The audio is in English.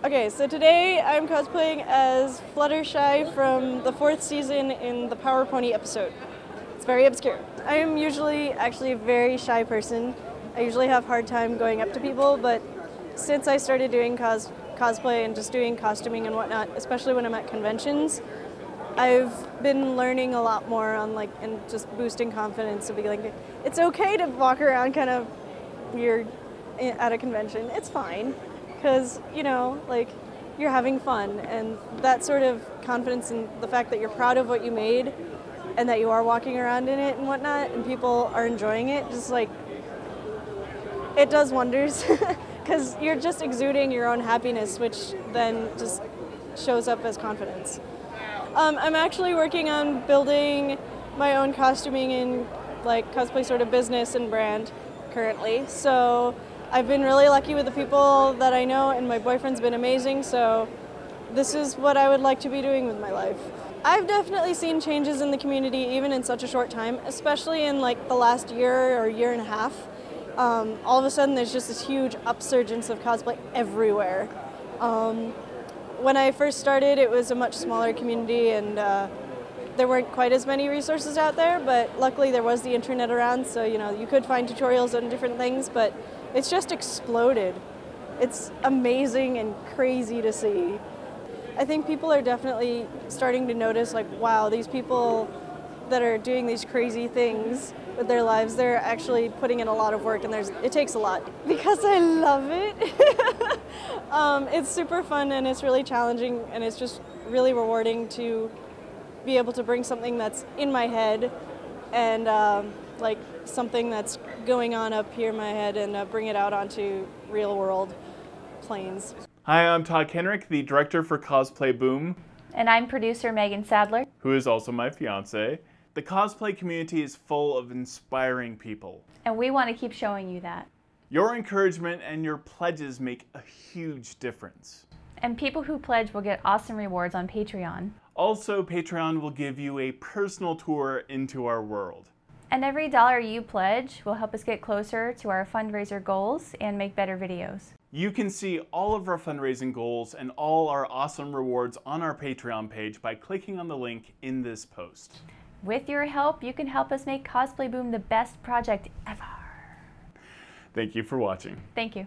Okay, so today I'm cosplaying as Fluttershy from the 4th season in the Power Pony episode. It's very obscure. I am usually actually a very shy person. I usually have a hard time going up to people, but since I started doing cosplay and just doing costuming and whatnot, especially when I'm at conventions, I've been learning a lot more on and just boosting confidence to be like, it's okay to walk around kind of weird at a convention. It's fine. Because, you're having fun, and that sort of confidence in the fact that you're proud of what you made and that you are walking around in it and whatnot, and people are enjoying it, it does wonders. Because you're just exuding your own happiness, which then just shows up as confidence. I'm actually working on building my own costuming and cosplay sort of business and brand currently, so I've been really lucky with the people that I know, and my boyfriend's been amazing, so this is what I would like to be doing with my life. I've definitely seen changes in the community even in such a short time, especially in the last year or year and a half. All of a sudden there's just this huge upsurgence of cosplay everywhere. When I first started, it was a much smaller community, and there weren't quite as many resources out there, but luckily there was the internet around, so you could find tutorials on different things, but it's just exploded. It's amazing and crazy to see. I think people are definitely starting to notice, wow, these people that are doing these crazy things with their lives, they're actually putting in a lot of work, and it takes a lot. Because I love it. It's super fun, and it's really challenging, and it's just really rewarding to be able to bring something that's in my head and something that's going on up here in my head and bring it out onto real world planes. Hi, I'm Todd Kenrick, the director for Cosplay Boom. And I'm producer Megan Sadler, who is also my fiance. The cosplay community is full of inspiring people. And we want to keep showing you that. Your encouragement and your pledges make a huge difference. And people who pledge will get awesome rewards on Patreon. Also, Patreon will give you a personal tour into our world. And every dollar you pledge will help us get closer to our fundraiser goals and make better videos. You can see all of our fundraising goals and all our awesome rewards on our Patreon page by clicking on the link in this post. With your help, you can help us make Cosplay Boom the best project ever. Thank you for watching. Thank you.